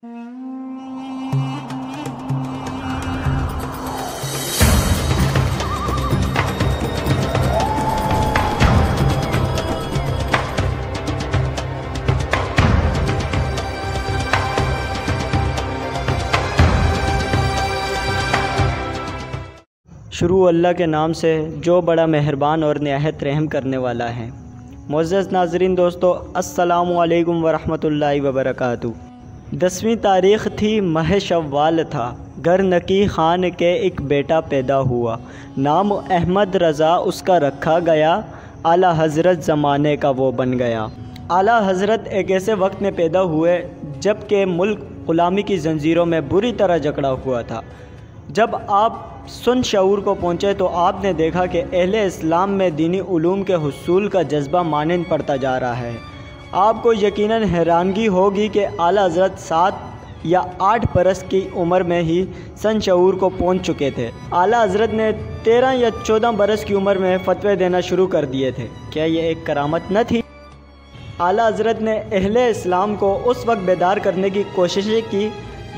शुरू अल्लाह के नाम से जो बड़ा मेहरबान और निहायत रहम करने वाला है। मुअज़्ज़ज़ नाज़रीन दोस्तों, अस्सलामु अलैकुम वरहमतुल्लाहि वबरकातुहू। 10वीं तारीख़ थी, माह शव्वाल था। घर नकी ख़ान के एक बेटा पैदा हुआ, नाम अहमद रज़ा उसका रखा गया। आला हज़रत ज़माने का वो बन गया। आला हज़रत एक ऐसे वक्त में पैदा हुए जब के मुल्क ग़ुलामी की ज़ंजीरों में बुरी तरह जकड़ा हुआ था। जब आप सुन शऊर को पहुँचे तो आपने देखा कि अहले इस्लाम में दीनी उलूम के हुसूल का जज्बा मानन पड़ता जा रहा है। आपको यकीनन हैरानगी होगी कि आला हज़रत 7 या 8 बरस की उम्र में ही सन शऊर को पहुँच चुके थे। आला हज़रत ने 13 या 14 बरस की उम्र में फ़तवे देना शुरू कर दिए थे। क्या ये एक करामत न थी? आला हज़रत ने अहले इस्लाम को उस वक्त बेदार करने की कोशिशें की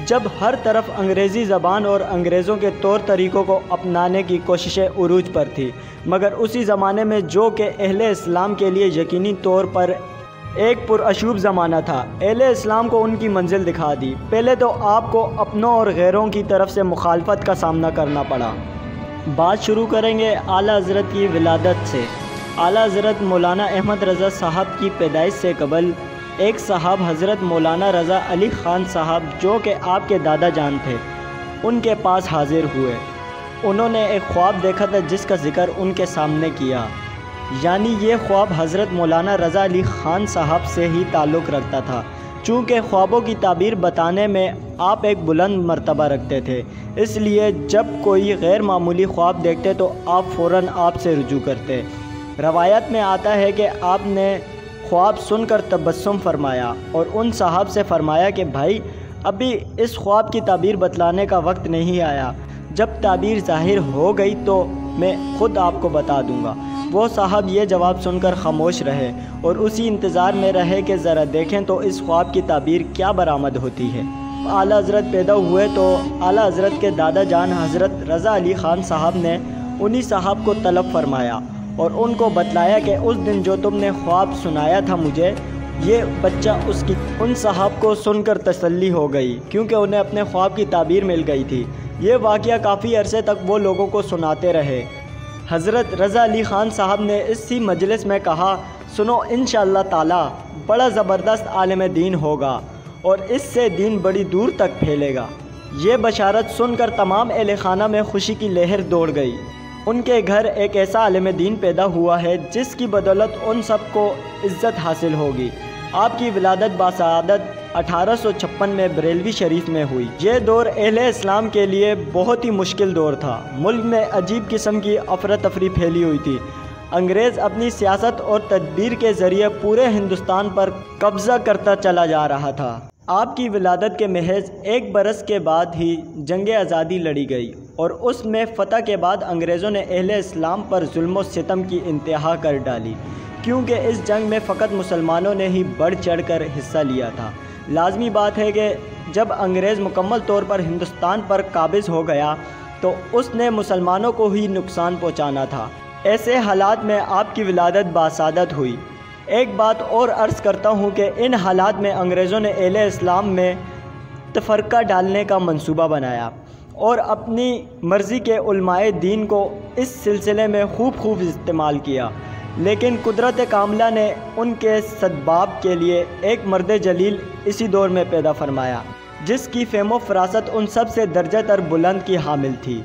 जब हर तरफ अंग्रेज़ी ज़बान और अंग्रेज़ों के तौर तरीक़ों को अपनाने की कोशिशें उरूज पर थी। मगर उसी ज़माने में जो कि अहले इस्लाम के लिए यकीनी तौर पर एक पुरअशूब ज़माना था, अहले इस्लाम को उनकी मंजिल दिखा दी। पहले तो आपको अपनों और गैरों की तरफ से मुखालफत का सामना करना पड़ा। बात शुरू करेंगे आला हज़रत की विलादत से। आला हज़रत मौलाना अहमद रज़ा साहब की पैदाइश से कबल एक साहब हज़रत मौलाना रज़ा अली ख़ान साहब, जो कि आपके दादा जान थे, उनके पास हाज़िर हुए। उन्होंने एक ख्वाब देखा था जिसका ज़िक्र उनके सामने किया। यानी ये ख्वाब हज़रत मौलाना रज़ा अली ख़ान साहब से ही ताल्लुक़ रखता था। चूँकि ख्वाबों की ताबीर बताने में आप एक बुलंद मर्तबा रखते थे, इसलिए जब कोई गैर मामूली ख्वाब देखते तो आप फ़ौरन आपसे रुजू करते। रवायत में आता है कि आपने ख्वाब सुनकर तबस्सुम फरमाया और उन साहब से फरमाया कि भाई, अभी इस ख्वाब की ताबीर बतलाने का वक्त नहीं आया, जब ताबीर ज़ाहिर हो गई तो मैं ख़ुद आपको बता दूंगा। वो साहब ये जवाब सुनकर ख़ामोश रहे और उसी इंतज़ार में रहे कि ज़रा देखें तो इस ख्वाब की ताबीर क्या बरामद होती है। आला हज़रत पैदा हुए तो आला हज़रत के दादा जान हज़रत रज़ा अली ख़ान साहब ने उन्हीं साहब को तलब फरमाया और उनको बतलाया कि उस दिन जो तुमने ख्वाब सुनाया था मुझे, ये बच्चा उसकी। उन साहब को सुनकर तसल्ली हो गई क्योंकि उन्हें अपने ख्वाब की ताबीर मिल गई थी। ये वाक़या काफ़ी अरसे तक वो लोगों को सुनाते रहे। हज़रत रज़ा अली ख़ान साहब ने इसी मजलिस में कहा, सुनो, इंशाअल्लाह ताला बड़ा ज़बरदस्त आलिम दीन होगा और इससे दीन बड़ी दूर तक फैलेगा। ये बशारत सुनकर तमाम अहले खाना में खुशी की लहर दौड़ गई। उनके घर एक ऐसा आलिम दीन पैदा हुआ है जिसकी बदौलत उन सबको इज़्ज़त हासिल होगी। आपकी विलादत बासआदत 1856 में बरेलवी शरीफ में हुई। ये दौर अहले इस्लाम के लिए बहुत ही मुश्किल दौर था। मुल्क में अजीब किस्म की अफरा तफरी फैली हुई थी। अंग्रेज़ अपनी सियासत और तदबीर के ज़रिए पूरे हिंदुस्तान पर कब्ज़ा करता चला जा रहा था। आपकी विलादत के महज 1 बरस के बाद ही जंग आज़ादी लड़ी गई और उसमें फ़तह के बाद अंग्रेज़ों ने अहले इस्लाम पर जुल्म व सितम की इंतहा कर डाली, क्योंकि इस जंग में फ़कत मुसलमानों ने ही बढ़ चढ़ कर हिस्सा लिया था। लाजमी बात है कि जब अंग्रेज़ मुकम्मल तौर पर हिंदुस्तान पर काबिज़ हो गया तो उसने मुसलमानों को ही नुकसान पहुँचाना था। ऐसे हालात में आपकी विलादत बासादत हुई। एक बात और अर्ज़ करता हूँ कि इन हालात में अंग्रेज़ों ने अहले इस्लाम में तफ़रक़ा डालने का मंसूबा बनाया और अपनी मर्ज़ी के उलमाए दीन को इस सिलसिले में खूब इस्तेमाल किया। लेकिन कुदरत कामला ने उनके सद्बाब के लिए एक मर्द जलील इसी दौर में पैदा फरमाया, जिसकी फ़हम व फ़रासत उन सब से दर्जा तर बुलंद की हामिल थी।